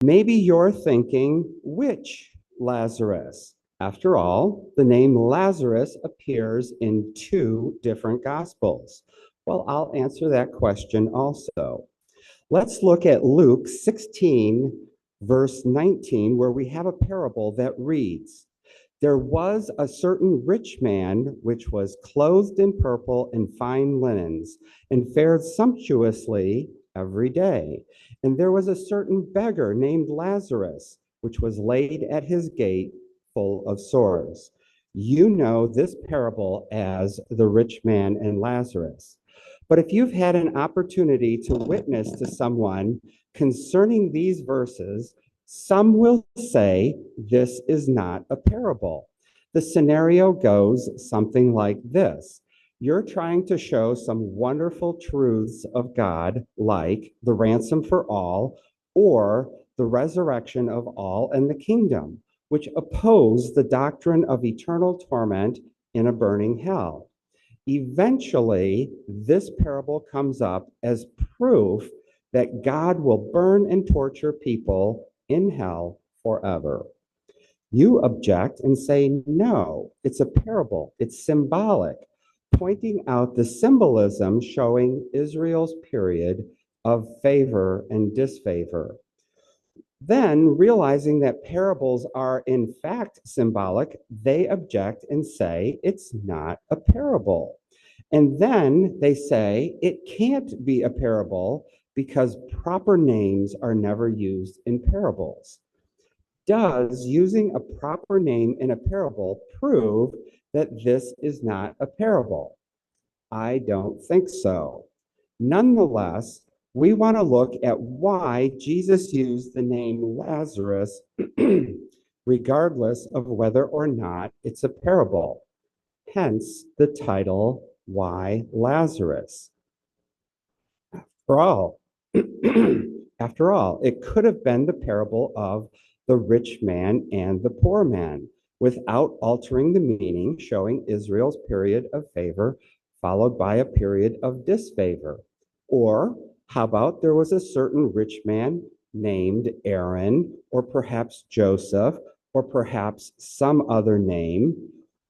Maybe you're thinking, which Lazarus? After all, the name Lazarus appears in two different Gospels. Well, I'll answer that question also. Let's look at Luke 16, verse 19, where we have a parable that reads, There was a certain rich man which was clothed in purple and fine linens, and fared sumptuously every day. And there was a certain beggar named Lazarus, which was laid at his gate full of sores. You know this parable as the rich man and Lazarus. But if you've had an opportunity to witness to someone concerning these verses, some will say this is not a parable. The scenario goes something like this. You're trying to show some wonderful truths of God, like the ransom for all or the resurrection of all and the kingdom, which oppose the doctrine of eternal torment in a burning hell. Eventually, this parable comes up as proof that God will burn and torture people in hell forever. You object and say, no, it's a parable, it's symbolic, pointing out the symbolism showing Israel's period of favor and disfavor. Then, realizing that parables are in fact symbolic, they object and say it's not a parable. And then they say it can't be a parable because proper names are never used in parables. Does using a proper name in a parable prove that this is not a parable? I don't think so. Nonetheless, we want to look at why Jesus used the name Lazarus, regardless of whether or not it's a parable. Hence the title, Why Lazarus? After all, after all, it could have been the parable of the rich man and the poor man, without altering the meaning, showing Israel's period of favor followed by a period of disfavor. Or how about there was a certain rich man named Aaron, or perhaps Joseph, or perhaps some other name,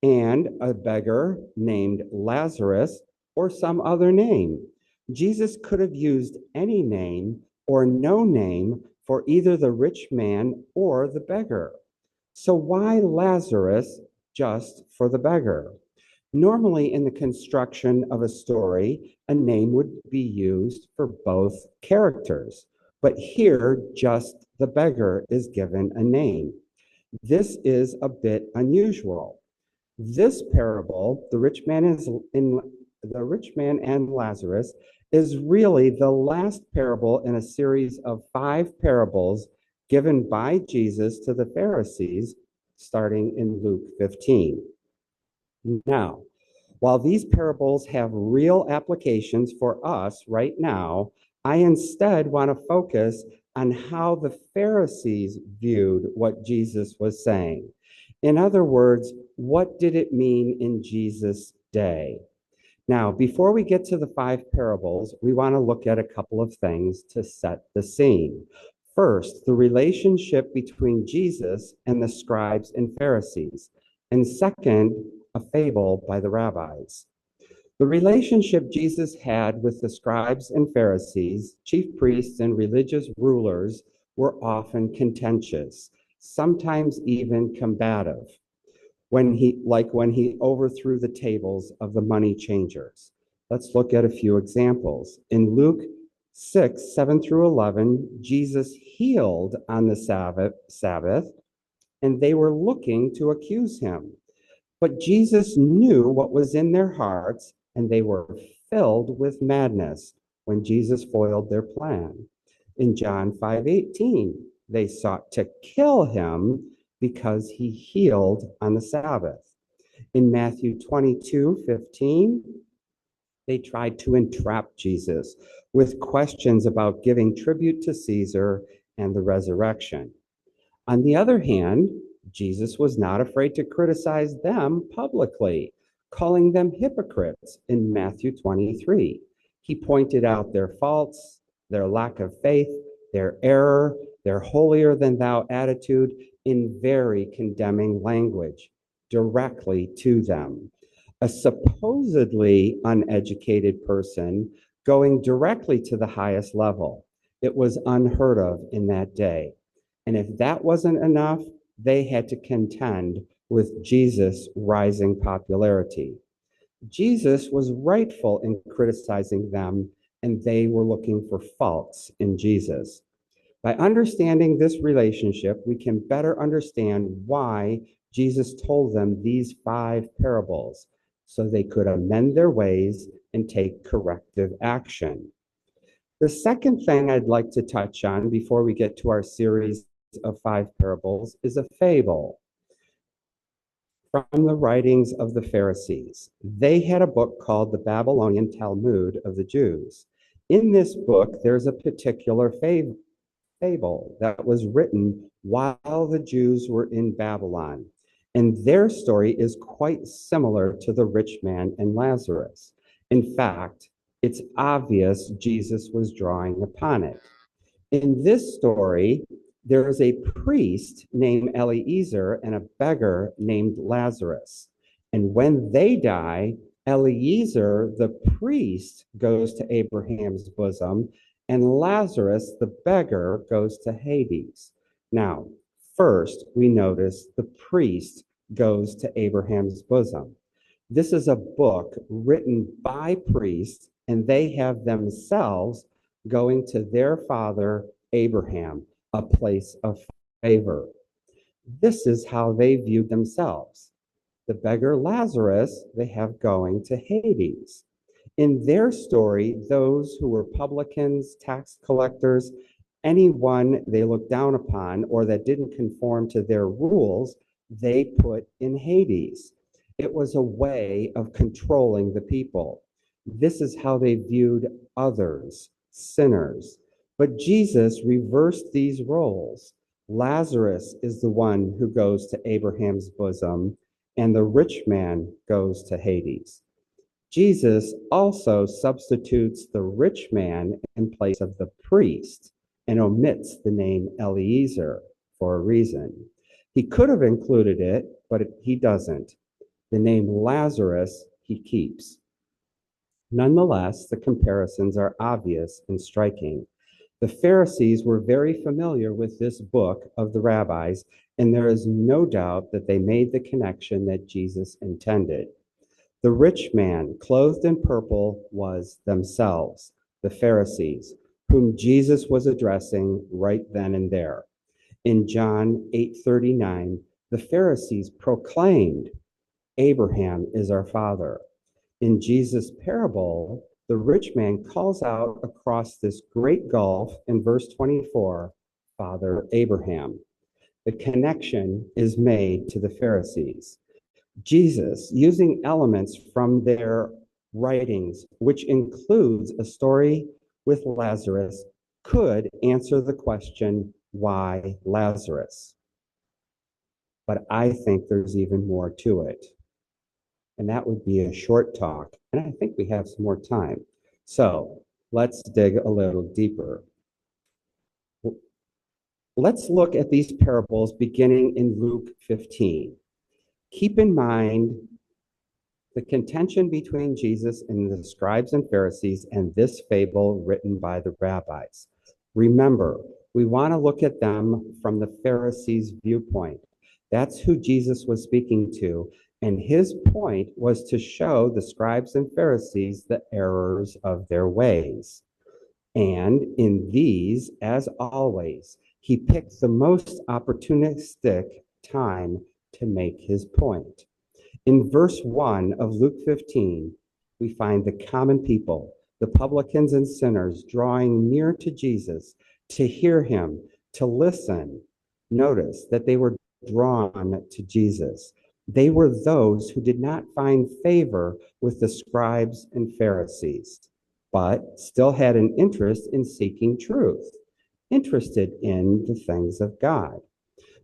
and a beggar named Lazarus, or some other name. Jesus could have used any name or no name for either the rich man or the beggar. So why Lazarus just for the beggar? Normally, in the construction of a story, a name would be used for both characters, but here just the beggar is given a name. This is a bit unusual. This parable, the rich man and Lazarus, is really the last parable in a series of 5 parables given by Jesus to the Pharisees, starting in Luke 15. Now, while these parables have real applications for us right now, I instead want to focus on how the Pharisees viewed what Jesus was saying. In other words, what did it mean in Jesus' day? Now, before we get to the 5 parables, we want to look at a couple of things to set the scene. First, the relationship between Jesus and the scribes and Pharisees. And second, a fable by the rabbis. The relationship Jesus had with the scribes and Pharisees, chief priests, and religious rulers were often contentious, sometimes even combative, when he overthrew the tables of the money changers. Let's look at a few examples. In Luke 6, 7 through 11, Jesus healed on the Sabbath, and they were looking to accuse him. But Jesus knew what was in their hearts, and they were filled with madness when Jesus foiled their plan. In John 5:18, they sought to kill him because he healed on the Sabbath. In Matthew 22:15, they tried to entrap Jesus with questions about giving tribute to Caesar and the resurrection. On the other hand, Jesus was not afraid to criticize them publicly, calling them hypocrites in Matthew 23. He pointed out their faults, their lack of faith, their error, their holier than thou attitude in very condemning language directly to them. A supposedly uneducated person going directly to the highest level. It was unheard of in that day. And if that wasn't enough, they had to contend with Jesus' rising popularity. Jesus was rightful in criticizing them, and they were looking for faults in Jesus. By understanding this relationship, we can better understand why Jesus told them these 5 parables, so they could amend their ways and take corrective action. The second thing I'd like to touch on before we get to our series of 5 parables is a fable from the writings of the Pharisees. They had a book called the Babylonian Talmud of the Jews. In this book, there's a particular fable that was written while the Jews were in Babylon. And their story is quite similar to the rich man and Lazarus. In fact, it's obvious Jesus was drawing upon it. In this story, there is a priest named Eliezer and a beggar named Lazarus. And when they die, Eliezer, the priest, goes to Abraham's bosom, and Lazarus, the beggar, goes to Hades. Now, first, we notice the priest goes to Abraham's bosom. This is a book written by priests, and they have themselves going to their father Abraham, a place of favor. This is how they viewed themselves. The beggar Lazarus, they have going to Hades. In their story, those who were publicans, tax collectors, anyone they looked down upon or that didn't conform to their rules, they put in Hades. It was a way of controlling the people. This is how they viewed others, sinners. But Jesus reversed these roles. Lazarus is the one who goes to Abraham's bosom, and the rich man goes to Hades. Jesus also substitutes the rich man in place of the priest and omits the name Eliezer for a reason. He could have included it, but he doesn't. The name Lazarus he keeps. Nonetheless, the comparisons are obvious and striking. The Pharisees were very familiar with this book of the rabbis, and there is no doubt that they made the connection that Jesus intended. The rich man, clothed in purple, was themselves, the Pharisees, whom Jesus was addressing right then and there. In John 8:39, the Pharisees proclaimed, Abraham is our father. In Jesus' parable, the rich man calls out across this great gulf in verse 24, Father Abraham. The connection is made to the Pharisees. Jesus, using elements from their writings, which includes a story with Lazarus, could answer the question, why Lazarus? But I think there's even more to it. And that would be a short talk. And I think we have some more time. So let's dig a little deeper. Let's look at these parables beginning in Luke 15. Keep in mind the contention between Jesus and the scribes and Pharisees and this fable written by the rabbis. Remember, we want to look at them from the Pharisees' viewpoint. That's who Jesus was speaking to, and his point was to show the scribes and Pharisees the errors of their ways. And in these, as always, he picked the most opportunistic time to make his point. In verse 1 of Luke 15, we find the common people, the publicans and sinners, drawing near to Jesus to hear him, to listen. Notice that they were drawn to Jesus. They were those who did not find favor with the scribes and Pharisees, but still had an interest in seeking truth, interested in the things of God.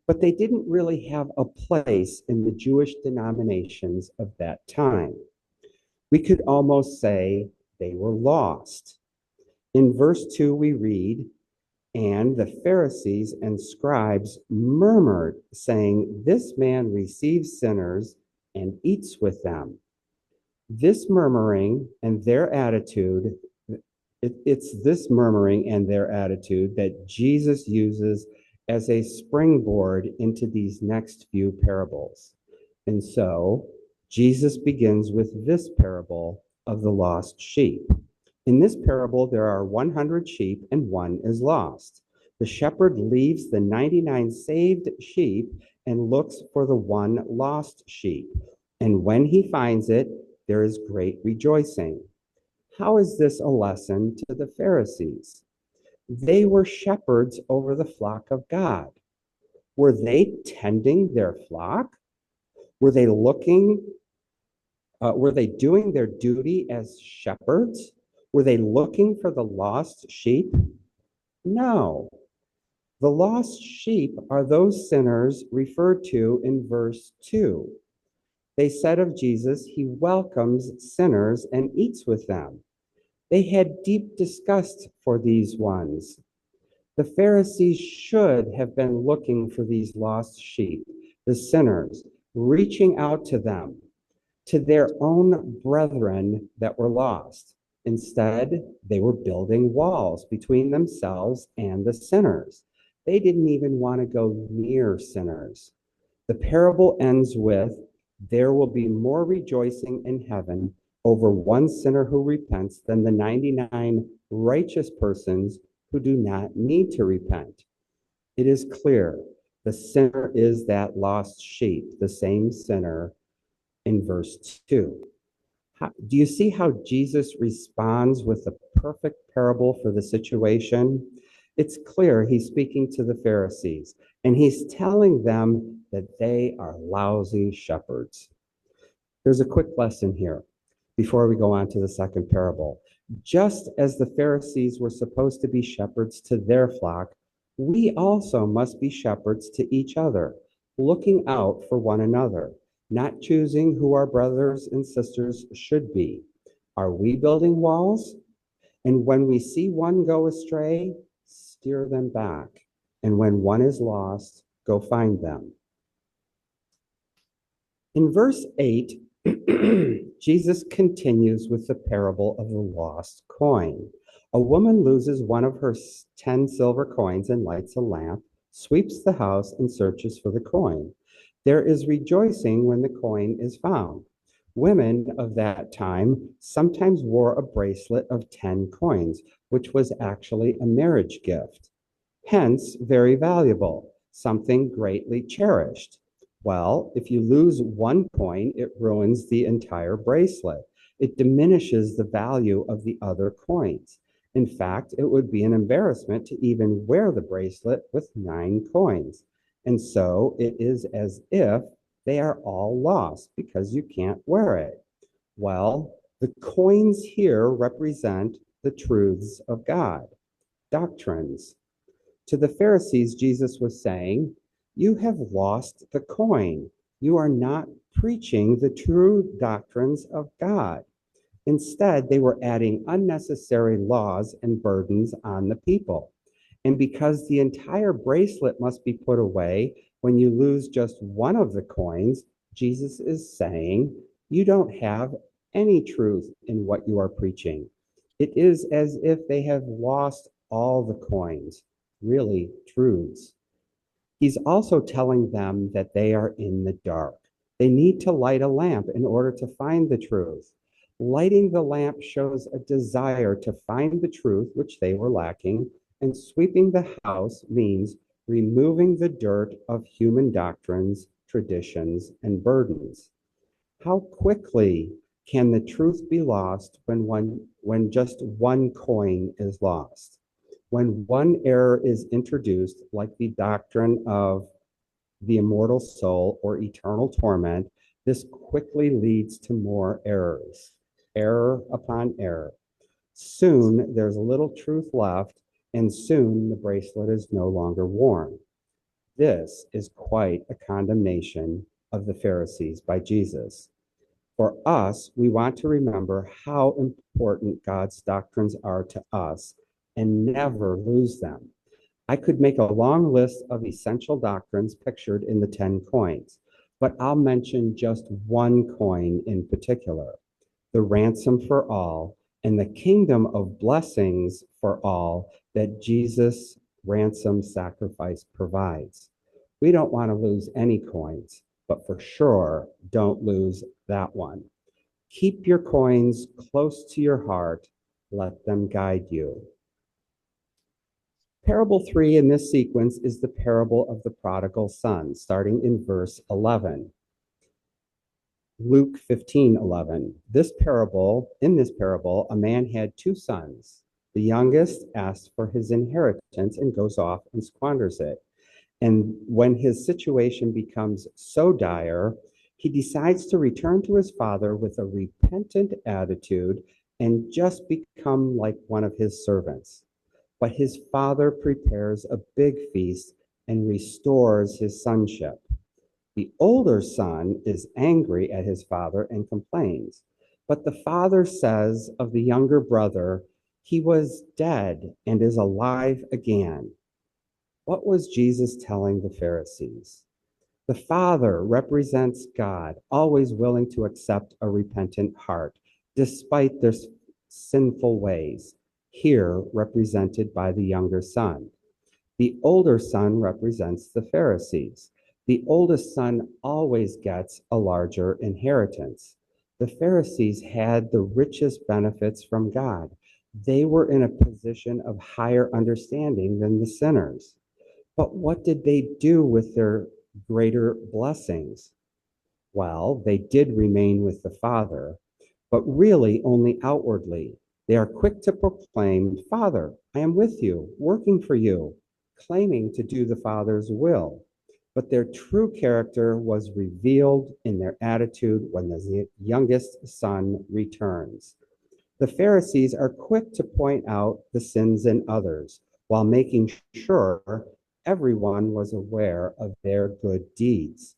But they didn't really have a place in the Jewish denominations of that time. We could almost say they were lost. In verse 2, we read, And the Pharisees and scribes murmured, saying, "This man receives sinners and eats with them." This murmuring and their attitude, it's this murmuring and their attitude that Jesus uses as a springboard into these next few parables. And so Jesus begins with this parable of the lost sheep. In this parable, there are 100 sheep and one is lost. The shepherd leaves the 99 saved sheep and looks for the one lost sheep. And when he finds it, there is great rejoicing. How is this a lesson to the Pharisees? They were shepherds over the flock of God. Were they tending their flock? Were they were they doing their duty as shepherds? Were they looking for the lost sheep? No. The lost sheep are those sinners referred to in verse 2. They said of Jesus, he welcomes sinners and eats with them. They had deep disgust for these ones. The Pharisees should have been looking for these lost sheep, the sinners, reaching out to them, to their own brethren that were lost. Instead, they were building walls between themselves and the sinners. They didn't even want to go near sinners. The parable ends with, there will be more rejoicing in heaven over one sinner who repents than the 99 righteous persons who do not need to repent. It is clear the sinner is that lost sheep, the same sinner in verse 2. Do you see how Jesus responds with the perfect parable for the situation? It's clear he's speaking to the Pharisees, and he's telling them that they are lousy shepherds. There's a quick lesson here before we go on to the second parable. Just as the Pharisees were supposed to be shepherds to their flock, we also must be shepherds to each other, looking out for one another, not choosing who our brothers and sisters should be. Are we building walls? And when we see one go astray, steer them back. And when one is lost, go find them. In verse 8, Jesus continues with the parable of the lost coin. A woman loses one of her 10 silver coins and lights a lamp, sweeps the house, and searches for the coin. There is rejoicing when the coin is found. Women of that time sometimes wore a bracelet of 10 coins, which was actually a marriage gift. Hence, very valuable, something greatly cherished. Well, if you lose one coin, it ruins the entire bracelet. It diminishes the value of the other coins. In fact, it would be an embarrassment to even wear the bracelet with 9 coins. And so it is as if they are all lost because you can't wear it. Well, the coins here represent the truths of God, doctrines. To the Pharisees, Jesus was saying, you have lost the coin. You are not preaching the true doctrines of God. Instead, they were adding unnecessary laws and burdens on the people. And because the entire bracelet must be put away when you lose just one of the coins, Jesus is saying, you don't have any truth in what you are preaching. It is as if they have lost all the coins, really truths. He's also telling them that they are in the dark. They need to light a lamp in order to find the truth. Lighting the lamp shows a desire to find the truth, which they were lacking, and sweeping the house means removing the dirt of human doctrines, traditions, and burdens. How quickly can the truth be lost when just one coin is lost? When one error is introduced, like the doctrine of the immortal soul or eternal torment, this quickly leads to more errors, error upon error. Soon there's little truth left, and soon the bracelet is no longer worn. This is quite a condemnation of the Pharisees by Jesus. For us, we want to remember how important God's doctrines are to us and never lose them. I could make a long list of essential doctrines pictured in the 10 coins, but I'll mention just one coin in particular, the ransom for all and the kingdom of blessings for all that Jesus' ransom sacrifice provides. We don't want to lose any coins, but for sure, don't lose that one. Keep your coins close to your heart. Let them guide you. Parable 3 in this sequence is the parable of the prodigal son, starting in verse 11. Luke 15:11. In this parable, a man had two sons. The youngest asks for his inheritance and goes off and squanders it. And when his situation becomes so dire, he decides to return to his father with a repentant attitude and just become like one of his servants. But his father prepares a big feast and restores his sonship. The older son is angry at his father and complains. But the father says of the younger brother, he was dead and is alive again. What was Jesus telling the Pharisees? The Father represents God, always willing to accept a repentant heart, despite their sinful ways, here represented by the younger son. The older son represents the Pharisees. The oldest son always gets a larger inheritance. The Pharisees had the richest benefits from God. They were in a position of higher understanding than the sinners. But what did they do with their greater blessings? Well, they did remain with the Father, but really only outwardly. They are quick to proclaim, Father, I am with you, working for you, claiming to do the Father's will. But their true character was revealed in their attitude when the youngest son returns. The Pharisees are quick to point out the sins in others while making sure everyone was aware of their good deeds.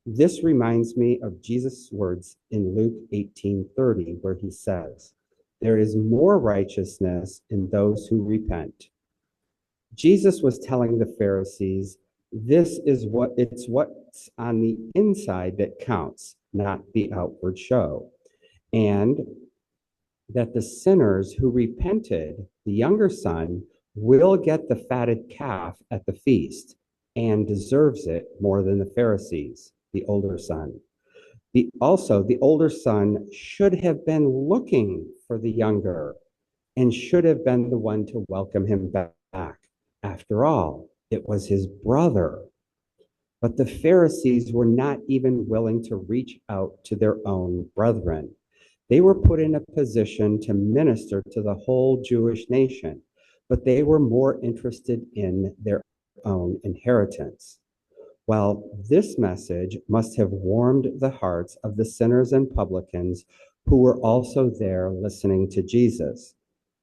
This reminds me of Jesus' words in Luke 18:30, where he says, there is more righteousness in those who repent. Jesus was telling the Pharisees, what's on the inside that counts, not the outward show. And that the sinners who repented, the younger son, will get the fatted calf at the feast and deserves it more than the Pharisees, the older son. The older son should have been looking for the younger and should have been the one to welcome him back. After all, it was his brother. But the Pharisees were not even willing to reach out to their own brethren. They were put in a position to minister to the whole Jewish nation, but they were more interested in their own inheritance. Well, this message must have warmed the hearts of the sinners and publicans who were also there listening to Jesus,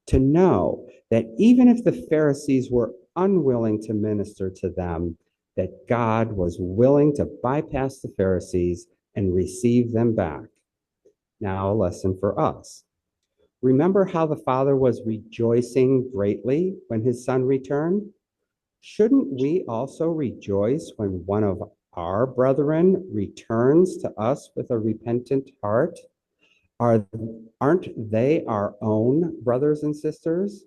to know that even if the Pharisees were unwilling to minister to them, that God was willing to bypass the Pharisees and receive them back. Now, a lesson for us. Remember how the father was rejoicing greatly when his son returned? Shouldn't we also rejoice when one of our brethren returns to us with a repentant heart? Aren't they our own brothers and sisters?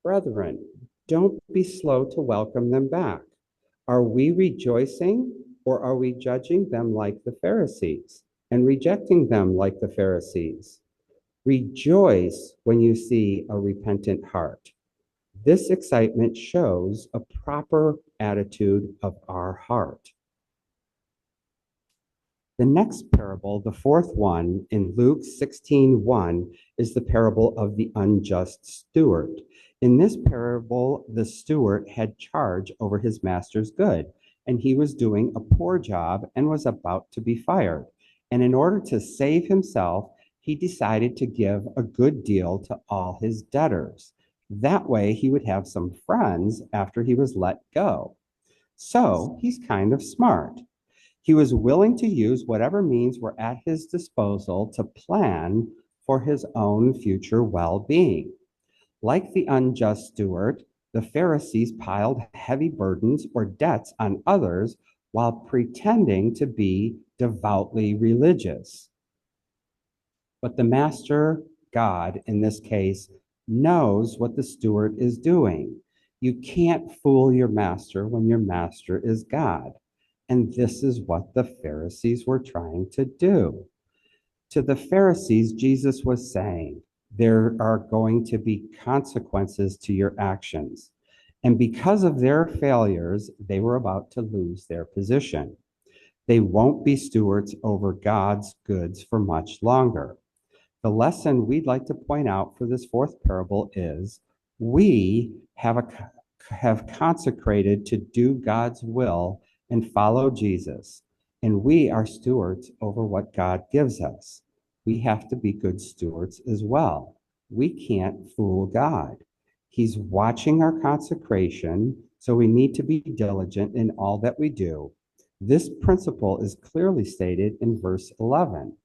Brethren, don't be slow to welcome them back. Are we rejoicing, or are we judging them like the Pharisees and rejecting them like the Pharisees? Rejoice when you see a repentant heart. This excitement shows a proper attitude of our heart. The next parable, the fourth one in Luke 16:1, is the parable of the unjust steward. In this parable, the steward had charge over his master's good, and he was doing a poor job and was about to be fired. And in order to save himself, he decided to give a good deal to all his debtors. That way, he would have some friends after he was let go. So he's kind of smart. He was willing to use whatever means were at his disposal to plan for his own future well-being. Like the unjust steward, The Pharisees piled heavy burdens or debts on others while pretending to be devoutly religious. But the master, God in this case, knows what the steward is doing. You can't fool your master when your master is God. And this is what the Pharisees were trying to do. To the Pharisees, Jesus was saying, there are going to be consequences to your actions. And because of their failures, they were about to lose their position. They won't be stewards over God's goods for much longer. The lesson we'd like to point out for this fourth parable is we have consecrated to do God's will and follow Jesus, and we are stewards over what God gives us. We have to be good stewards as well. We can't fool God. He's watching our consecration, so we need to be diligent in all that we do. This principle is clearly stated in verse 11.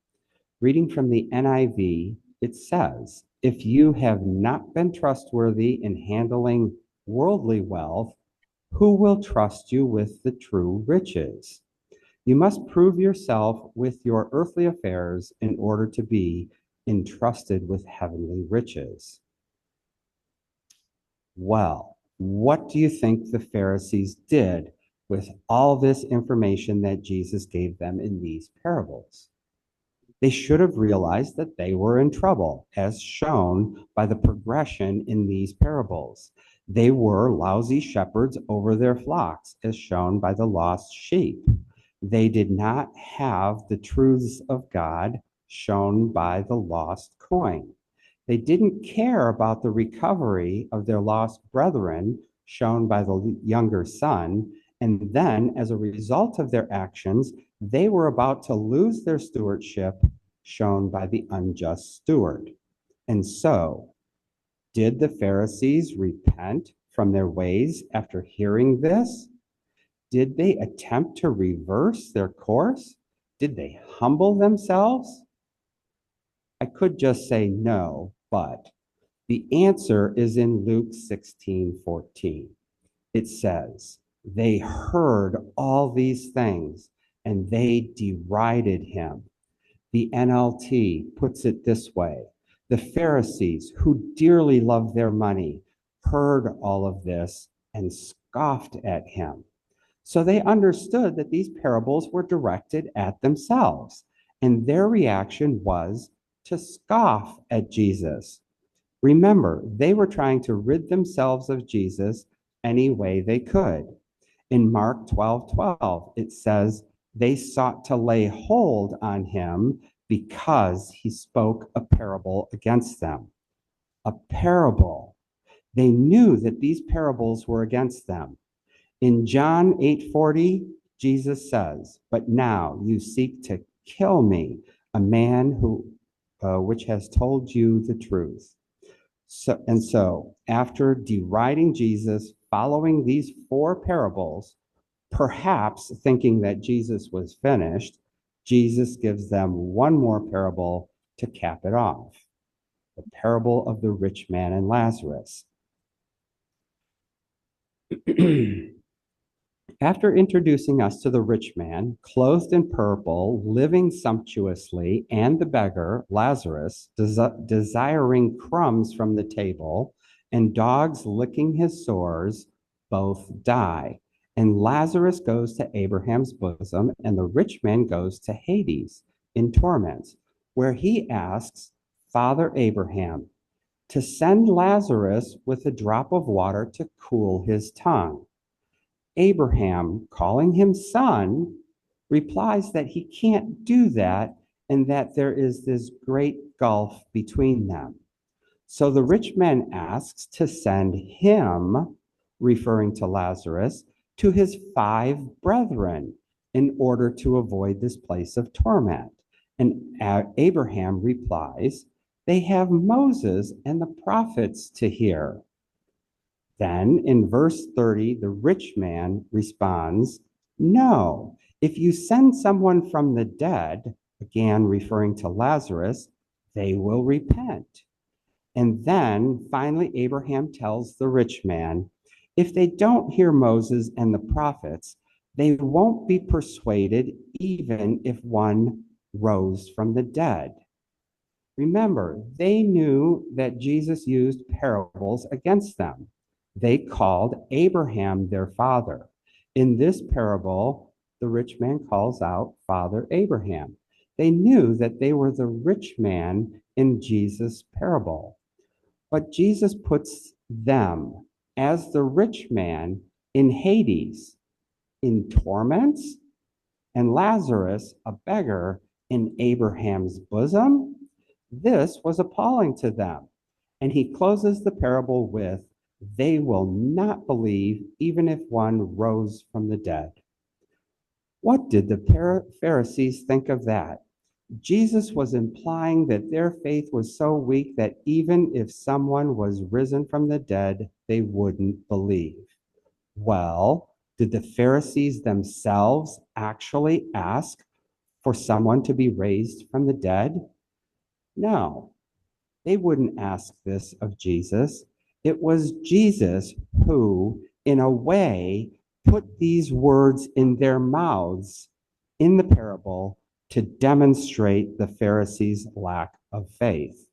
Reading from the NIV, it says, if you have not been trustworthy in handling worldly wealth, who will trust you with the true riches? You must prove yourself with your earthly affairs in order to be entrusted with heavenly riches. Well, what do you think the Pharisees did with all this information that Jesus gave them in these parables? They should have realized that they were in trouble, as shown by the progression in these parables. They were lousy shepherds over their flocks, as shown by the lost sheep. They did not have the truths of God, shown by the lost coin. They didn't care about the recovery of their lost brethren, shown by the younger son. And then, as a result of their actions, they were about to lose their stewardship, shown by the unjust steward. And so, did the Pharisees repent from their ways after hearing this? Did they attempt to reverse their course? Did they humble themselves? I could just say no, but the answer is in Luke 16:14. It says, they heard all these things and they derided him. The NLT puts it this way: the Pharisees, who dearly loved their money, heard all of this and scoffed at him. So they understood that these parables were directed at themselves, and their reaction was to scoff at Jesus. Remember, they were trying to rid themselves of Jesus any way they could. In Mark 12:12, it says, they sought to lay hold on him because he spoke a parable against them. A parable. They knew that these parables were against them. In John 8:40, Jesus says, but now you seek to kill me, a man which has told you the truth. So after deriding Jesus, following these four parables, perhaps thinking that Jesus was finished, Jesus gives them one more parable to cap it off. The parable of the rich man and Lazarus. After introducing us to the rich man, clothed in purple, living sumptuously, and the beggar, Lazarus, desiring crumbs from the table, and dogs licking his sores, both die. And Lazarus goes to Abraham's bosom, and the rich man goes to Hades in torments, where he asks Father Abraham to send Lazarus with a drop of water to cool his tongue. Abraham, calling him son, replies that he can't do that and that there is this great gulf between them. So the rich man asks to send him, referring to Lazarus, to his 5 brethren in order to avoid this place of torment. And Abraham replies, they have Moses and the prophets to hear. Then in verse 30, the rich man responds, no, if you send someone from the dead, again referring to Lazarus, they will repent. And then finally, Abraham tells the rich man, If they don't hear Moses and the prophets, they won't be persuaded even if one rose from the dead. Remember, they knew that Jesus used parables against them. They called Abraham their father. In this parable, the rich man calls out Father Abraham. They knew that they were the rich man in Jesus' parable. But Jesus puts them as the rich man in Hades, in torments, and Lazarus, a beggar, in Abraham's bosom. This was appalling to them. And he closes the parable with, they will not believe even if one rose from the dead. What did the Pharisees think of that? Jesus was implying that their faith was so weak that even if someone was risen from the dead, they wouldn't believe. Well, did the Pharisees themselves actually ask for someone to be raised from the dead? No, they wouldn't ask this of Jesus. It was Jesus who, in a way, put these words in their mouths in the parable to demonstrate the Pharisees' lack of faith.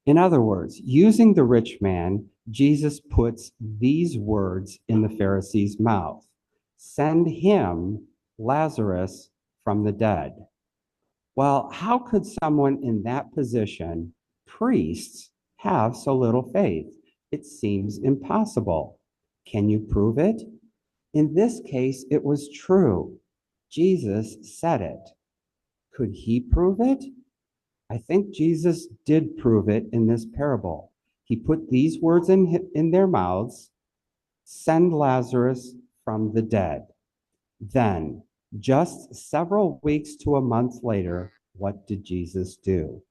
In other words, using the rich man, Jesus puts these words in the Pharisees' mouth. Send him, Lazarus, from the dead. Well, how could someone in that position, priests, have so little faith? It seems impossible. Can you prove it? In this case, it was true. Jesus said it. Could he prove it? I think Jesus did prove it in this parable. He put these words in their mouths, send Lazarus from the dead. Then, just several weeks to a month later, what did Jesus do?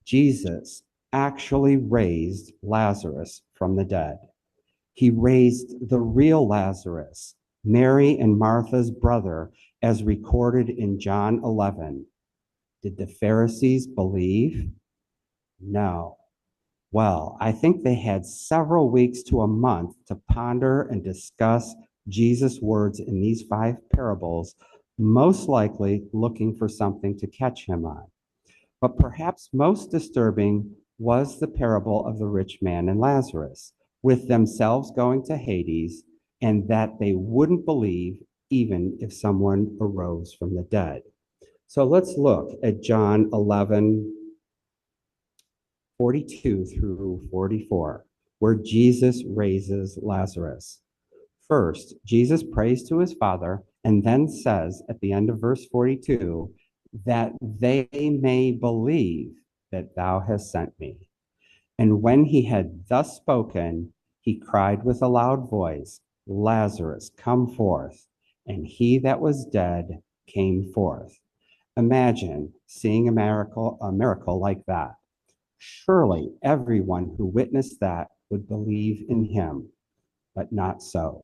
Jesus actually raised Lazarus from the dead. He raised the real Lazarus, Mary and Martha's brother, as recorded in John 11. Did the Pharisees believe? No. Well, I think they had several weeks to a month to ponder and discuss Jesus' words in these 5 parables, most likely looking for something to catch him on. But perhaps most disturbing was the parable of the rich man and Lazarus, with themselves going to Hades, and that they wouldn't believe even if someone arose from the dead. So let's look at John 11:42 through 44, where Jesus raises Lazarus. First, Jesus prays to his Father and then says at the end of verse 42 that they may believe that thou hast sent me. And when he had thus spoken, he cried with a loud voice, Lazarus, come forth. And he that was dead came forth. Imagine seeing a miracle like that. Surely everyone who witnessed that would believe in him, but not so.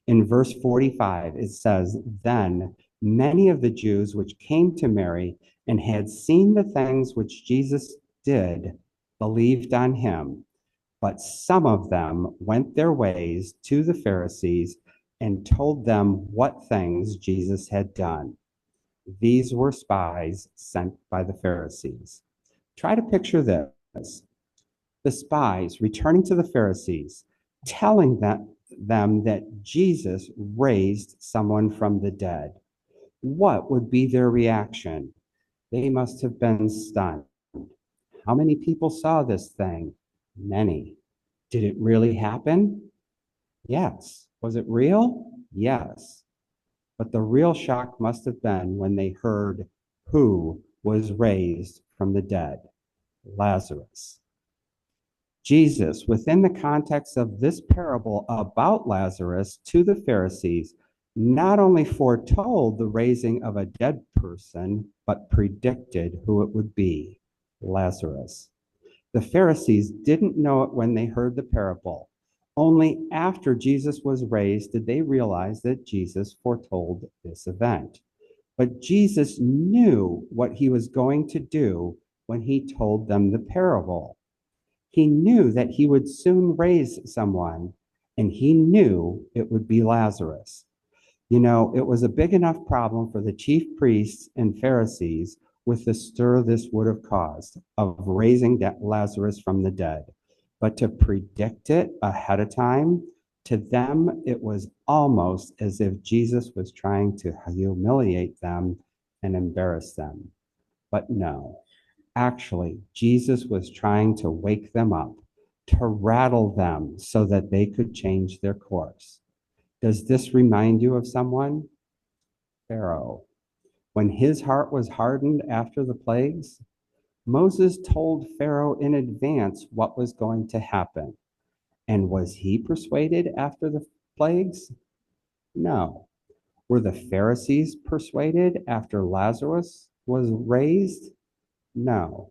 In verse 45, it says, Then many of the Jews which came to Mary and had seen the things which Jesus did believed on him, but some of them went their ways to the Pharisees and told them what things Jesus had done. These were spies sent by the Pharisees. Try to picture this. The spies returning to the Pharisees, telling them that Jesus raised someone from the dead. What would be their reaction? They must have been stunned. How many people saw this thing? Many. Did it really happen? Yes. Was it real? Yes. But the real shock must have been when they heard who was raised from the dead, Lazarus. Jesus, within the context of this parable about Lazarus to the Pharisees, not only foretold the raising of a dead person, but predicted who it would be, Lazarus. The Pharisees didn't know it when they heard the parable. Only after Jesus was raised did they realize that Jesus foretold this event. But Jesus knew what he was going to do when he told them the parable. He knew that he would soon raise someone and he knew it would be Lazarus. You know, it was a big enough problem for the chief priests and Pharisees with the stir this would have caused of raising Lazarus from the dead. But to predict it ahead of time, to them, it was almost as if Jesus was trying to humiliate them and embarrass them. But no, actually, Jesus was trying to wake them up, to rattle them so that they could change their course. Does this remind you of someone? Pharaoh. When his heart was hardened after the plagues, Moses told Pharaoh in advance what was going to happen. And was he persuaded after the plagues? No. Were the Pharisees persuaded after Lazarus was raised? No.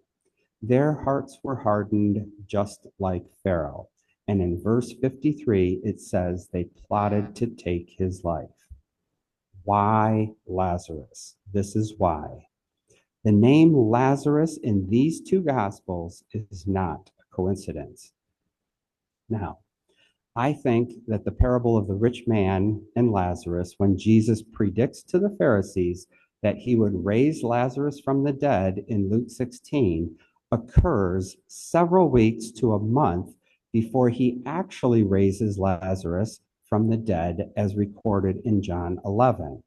Their hearts were hardened just like Pharaoh. And in verse 53, it says they plotted to take his life. Why Lazarus? This is why. The name Lazarus in these two Gospels is not a coincidence. Now, I think that the parable of the rich man and Lazarus, when Jesus predicts to the Pharisees that he would raise Lazarus from the dead in Luke 16, occurs several weeks to a month before he actually raises Lazarus from the dead as recorded in John 11.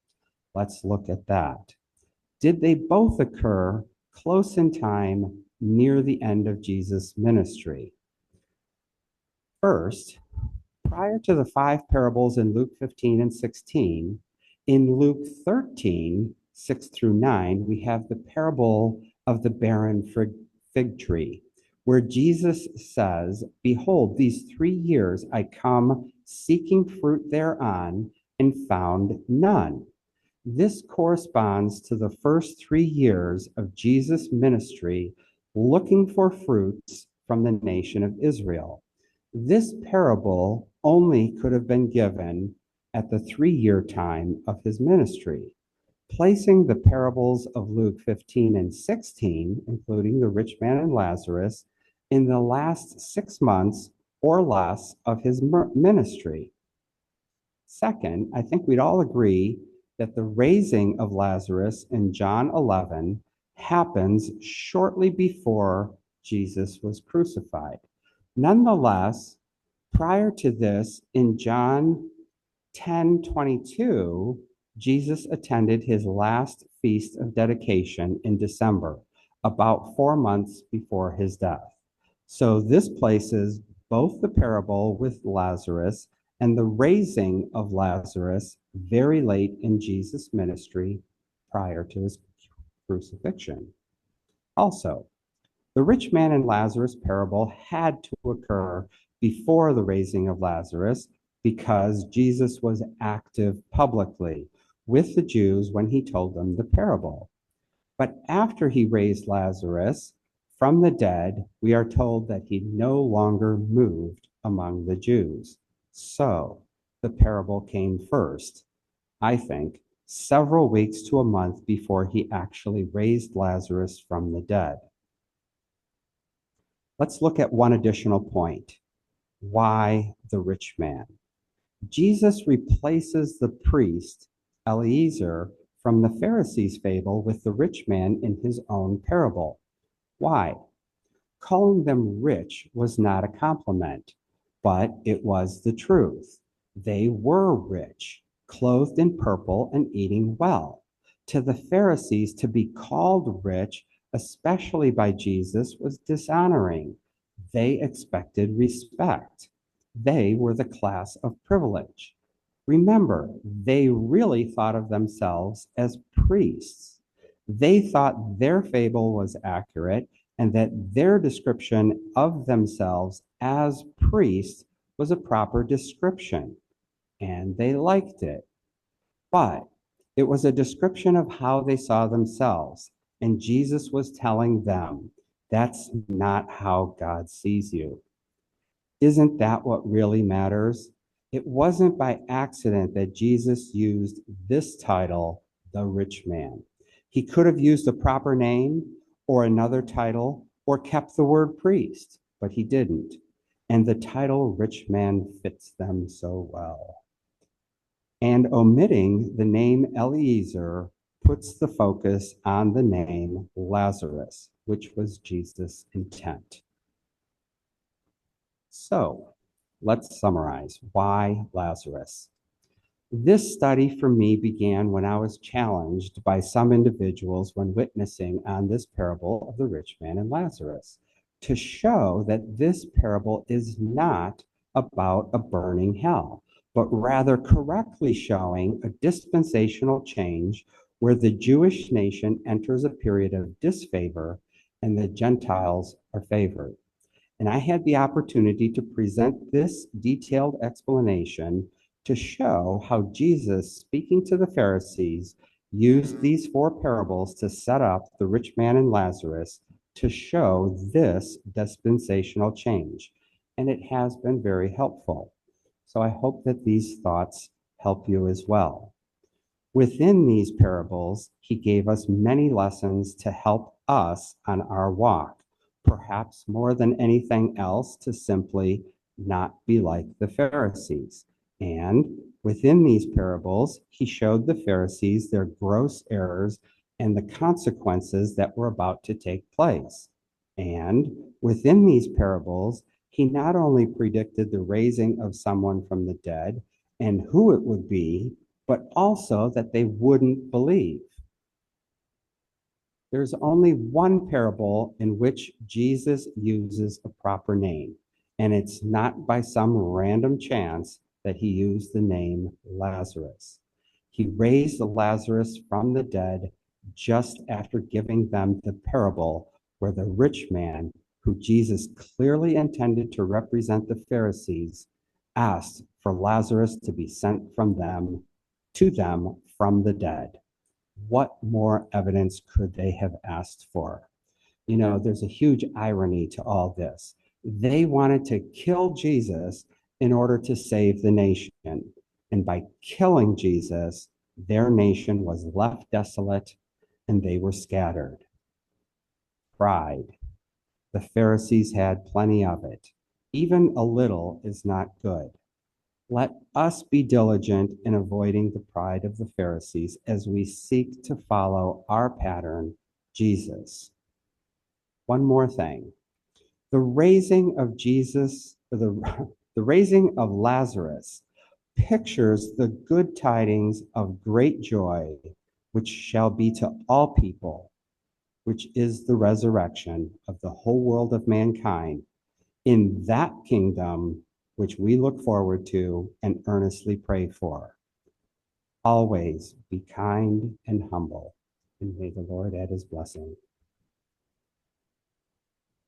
Let's look at that. Did they both occur close in time near the end of Jesus' ministry? First, prior to the five parables in Luke 15 and 16, in Luke 13, 6 through 9, we have the parable of the barren fig tree, where Jesus says, "Behold, these 3 years I come seeking fruit thereon and found none." This corresponds to the first 3 years of Jesus' ministry looking for fruits from the nation of Israel. This parable only could have been given at the 3-year time of his ministry. Placing the parables of Luke 15 and 16, including the rich man and Lazarus, in the last 6 months or less of his ministry. Second, I think we'd all agree that the raising of Lazarus in John 11 happens shortly before Jesus was crucified. Nonetheless, prior to this, in John 10:22, Jesus attended his last feast of dedication in December, about 4 months before his death. So this places both the parable with Lazarus and the raising of Lazarus very late in Jesus' ministry prior to his crucifixion. Also, the rich man and Lazarus parable had to occur before the raising of Lazarus because Jesus was active publicly with the Jews when he told them the parable. But after he raised Lazarus from the dead, we are told that he no longer moved among the Jews. So the parable came first, I think, several weeks to a month before he actually raised Lazarus from the dead. Let's look at one additional point. Why the rich man? Jesus replaces the priest, Eliezer, from the Pharisees' fable with the rich man in his own parable. Why? Calling them rich was not a compliment, but it was the truth. They were rich, clothed in purple and eating well. To the Pharisees, to be called rich, especially by Jesus, was dishonoring. They expected respect. They were the class of privilege. Remember, they really thought of themselves as priests. They thought their fable was accurate and that their description of themselves as priests was a proper description, and they liked it. But it was a description of how they saw themselves, and Jesus was telling them, that's not how God sees you. Isn't that what really matters? It wasn't by accident that Jesus used this title, the rich man. He could have used a proper name or another title or kept the word priest, but he didn't. and the title rich man fits them so well. And omitting the name Eliezer puts the focus on the name Lazarus, which was Jesus' intent. So let's summarize. Why Lazarus? This study for me began when I was challenged by some individuals when witnessing on this parable of the rich man and Lazarus to show that this parable is not about a burning hell, but rather correctly showing a dispensational change where the Jewish nation enters a period of disfavor and the Gentiles are favored. And I had the opportunity to present this detailed explanation to show how Jesus, speaking to the Pharisees, used these four parables to set up the rich man and Lazarus to show this dispensational change. And it has been very helpful. So I hope that these thoughts help you as well. Within these parables, he gave us many lessons to help us on our walk, perhaps more than anything else to simply not be like the Pharisees. And within these parables, he showed the Pharisees their gross errors and the consequences that were about to take place. And within these parables, he not only predicted the raising of someone from the dead and who it would be, but also that they wouldn't believe. There's only one parable in which Jesus uses a proper name, and it's not by some random chance that he used the name Lazarus. He raised Lazarus from the dead just after giving them the parable where the rich man, who Jesus clearly intended to represent the Pharisees, asked for Lazarus to be sent from them to them from the dead. What more evidence could they have asked for? You know, there's a huge irony to all this. They wanted to kill Jesus in order to save the nation. And by killing Jesus, their nation was left desolate and they were scattered. Pride. The Pharisees had plenty of it. Even a little is not good. Let us be diligent in avoiding the pride of the Pharisees as we seek to follow our pattern, Jesus. One more thing. The raising of Jesus, the raising of Lazarus pictures the good tidings of great joy, which shall be to all people, which is the resurrection of the whole world of mankind in that kingdom which we look forward to and earnestly pray for. Always be kind and humble, and may the Lord add his blessing.